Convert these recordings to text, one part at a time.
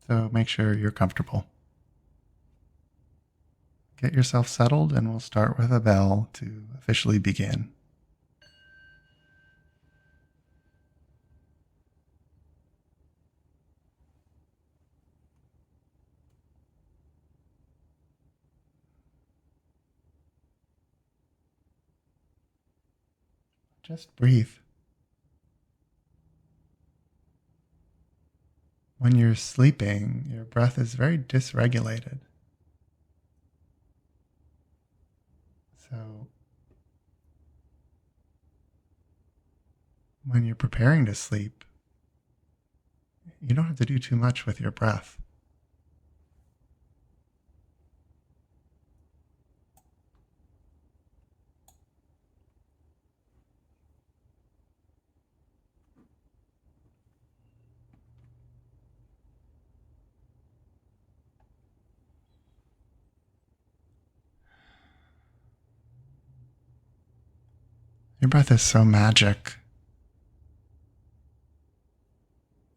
So make sure you're comfortable. Get yourself settled, and we'll start with a bell to officially begin. Just breathe. When you're sleeping, your breath is very dysregulated. So when you're preparing to sleep, you don't have to do too much with your breath. Your breath is so magic.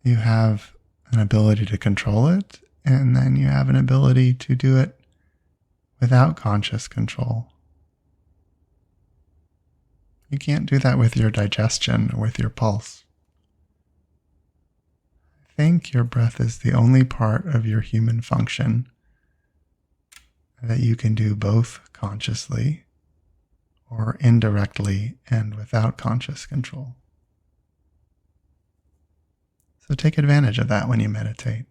You have an ability to control it, and then you have an ability to do it without conscious control. You can't do that with your digestion or with your pulse. I think your breath is the only part of your human function that you can do both consciously or indirectly and without conscious control. So take advantage of that when you meditate.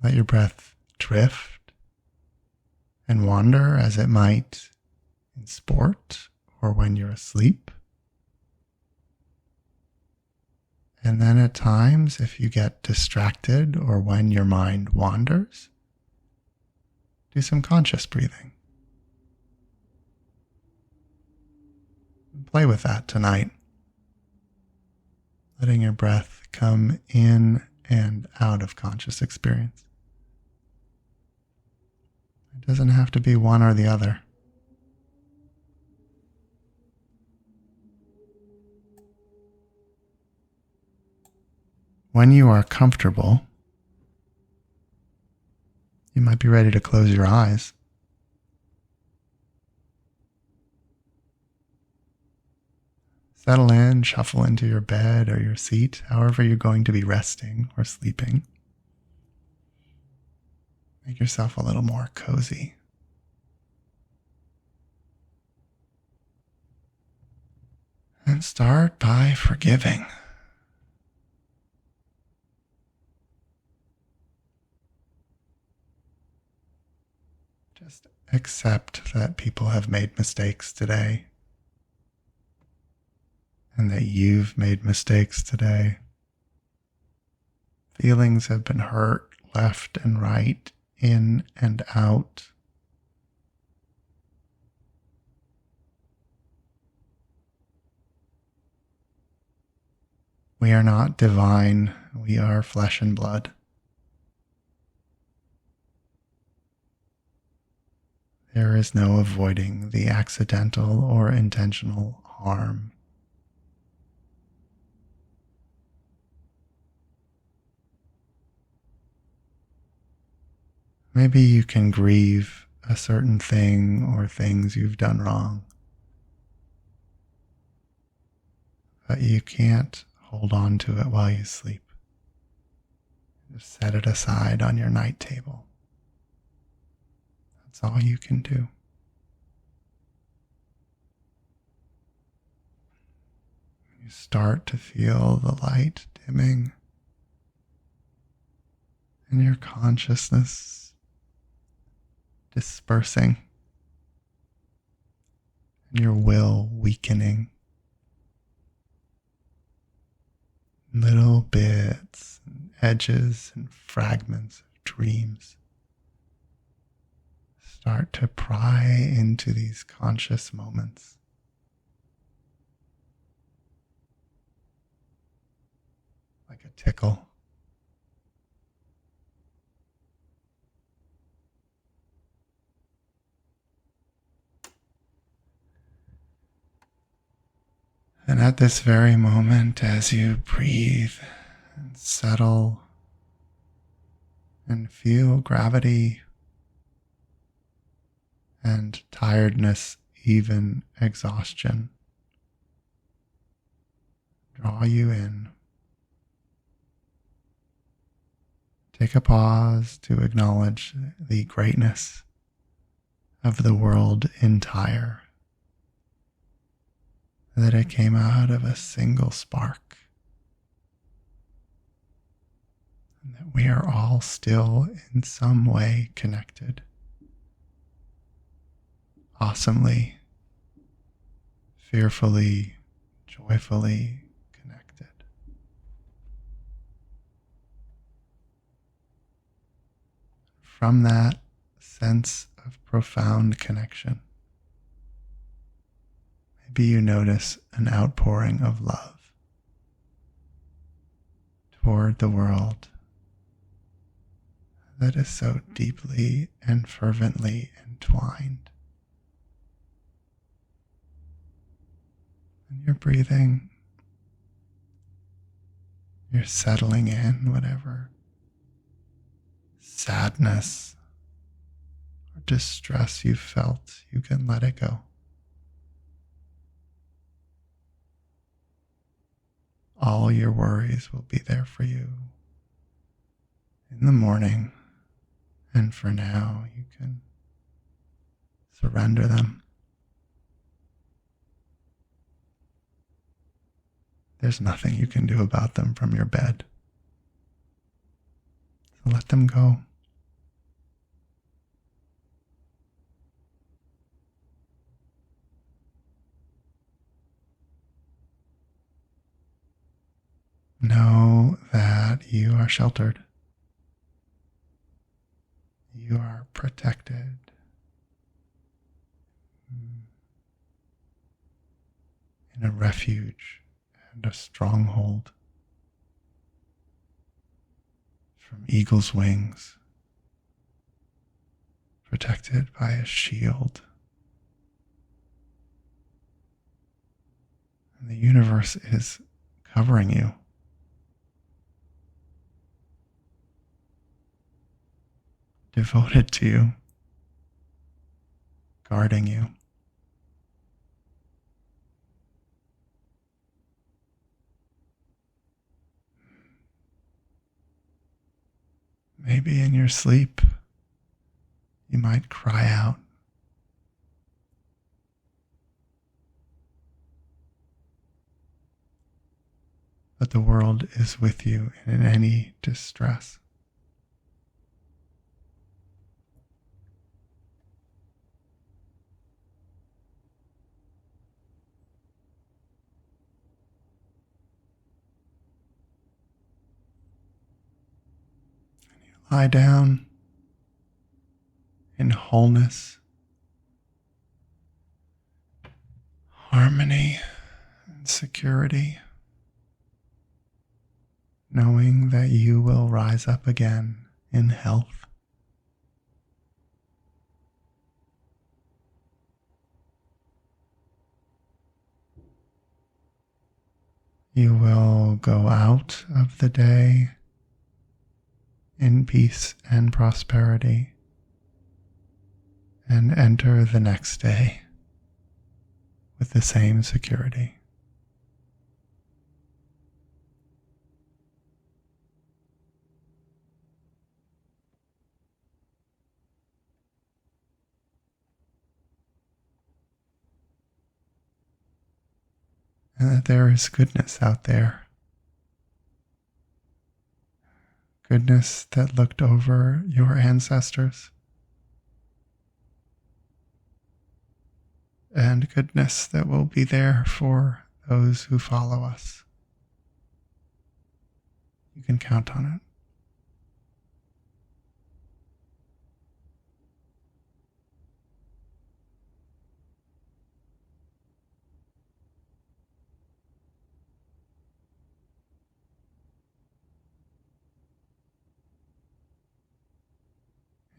Let your breath drift and wander as it might in sport or when you're asleep. And then at times, if you get distracted or when your mind wanders, do some conscious breathing. Play with that tonight. Letting your breath come in and out of conscious experience. It doesn't have to be one or the other. When you are comfortable, you might be ready to close your eyes. Settle in, shuffle into your bed or your seat, however you're going to be resting or sleeping. Make yourself a little more cozy. And start by forgiving. Just accept that people have made mistakes today, and that you've made mistakes today. Feelings have been hurt left and right, in and out. We are not divine. We are flesh and blood. There is no avoiding the accidental or intentional harm. Maybe you can grieve a certain thing or things you've done wrong, but you can't hold on to it while you sleep. Just set it aside on your night table. That's all you can do. You start to feel the light dimming and your consciousness dispersing and your will weakening. Little bits and edges and fragments of dreams start to pry into these conscious moments. Like a tickle. And at this very moment, as you breathe and settle and feel gravity and tiredness, even exhaustion, draw you in. Take a pause to acknowledge the greatness of the world entire, that it came out of a single spark, and that we are all still in some way connected, awesomely, fearfully, joyfully connected. From that sense of profound connection, maybe you notice an outpouring of love toward the world that is so deeply and fervently entwined. And you're breathing, you're settling in whatever sadness or distress you felt, you can let it go. All your worries will be there for you in the morning, and for now you can surrender them. There's nothing you can do about them from your bed, so let them go. Know that you are sheltered. You are protected. In a refuge and a stronghold from eagle's wings, protected by a shield. And the universe is covering you. Devoted to you, guarding you. Maybe in your sleep, you might cry out. But the world is with you in any distress. Lie down in wholeness, harmony, and security, knowing that you will rise up again in health. You will go out of the day in peace and prosperity, and enter the next day with the same security. And that there is goodness out there. Goodness that looked over your ancestors, and goodness that will be there for those who follow us. You can count on it.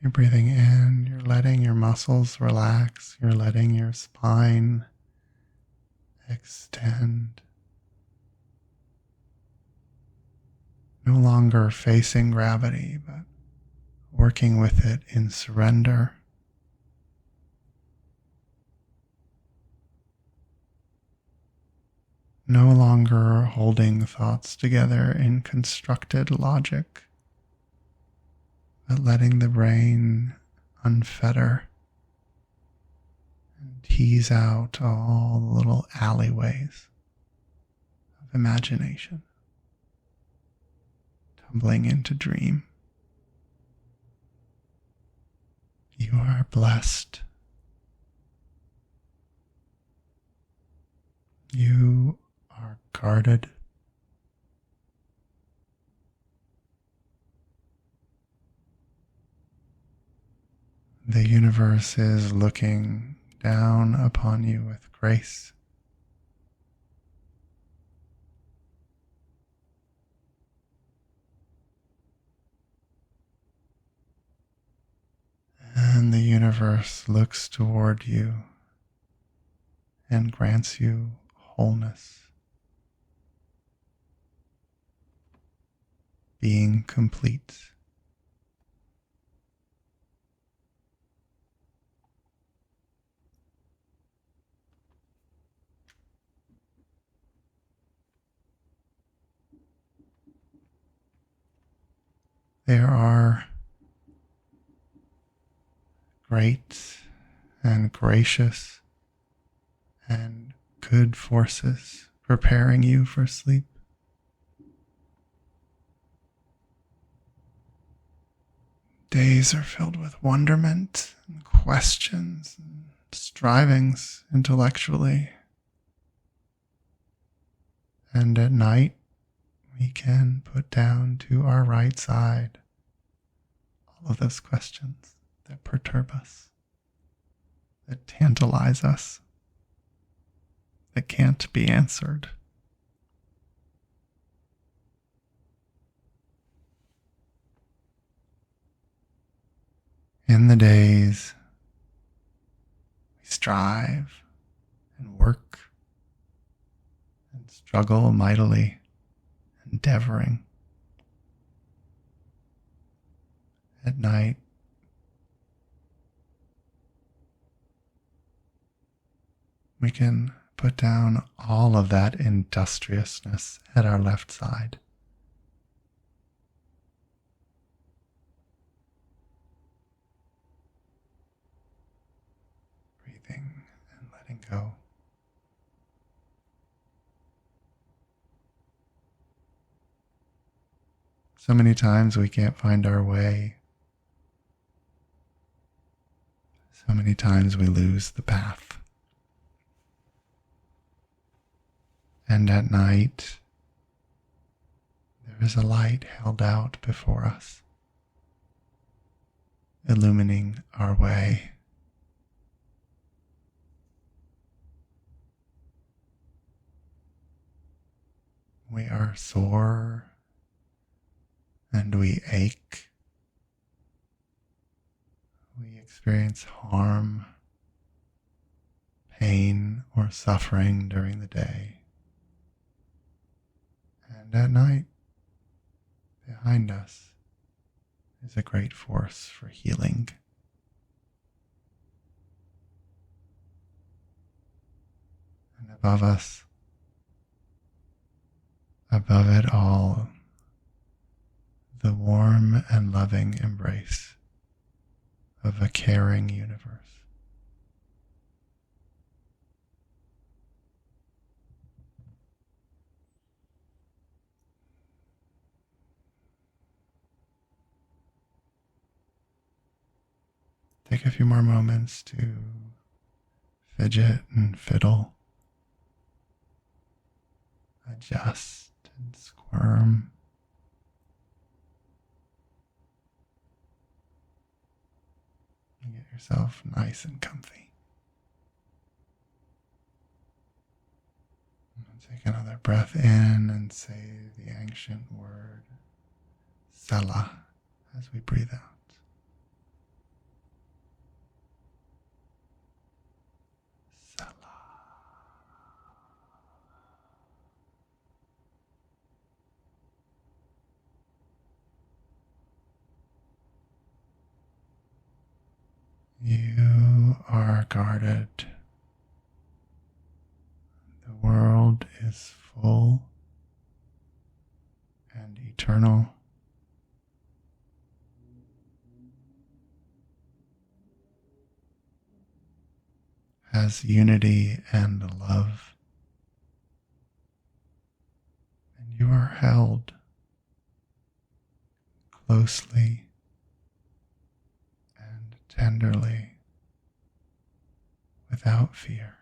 You're breathing in, you're letting your muscles relax, you're letting your spine extend. no longer facing gravity, but working with it in surrender. No longer holding thoughts together in constructed logic, but letting the brain unfetter and tease out all the little alleyways of imagination, tumbling into dream. You are blessed. You are guarded. The universe is looking down upon you with grace. And the universe looks toward you and grants you wholeness, being complete. There are great and gracious and good forces preparing you for sleep. Days are filled with wonderment and questions and strivings intellectually. And at night, we can put down to our right side all of those questions that perturb us, that tantalize us, that can't be answered. In the days, we strive and work and struggle mightily, endeavoring. At night, we can put down all of that industriousness at our left side. Breathing and letting go. So many times we can't find our way. So many times we lose the path. And at night, there is a light held out before us, illumining our way. We are sore and we ache. We experience harm, pain, or suffering during the day. And at night, behind us is a great force for healing. And above us, above it all, the warm and loving embrace of a caring universe. Take a few more moments to fidget and fiddle, adjust and squirm. And get yourself nice and comfy. Take another breath in and say the ancient word Selah as we breathe out. Selah. You are guarded. The world is full and eternal. Has unity and love. And you are held closely and tenderly without fear.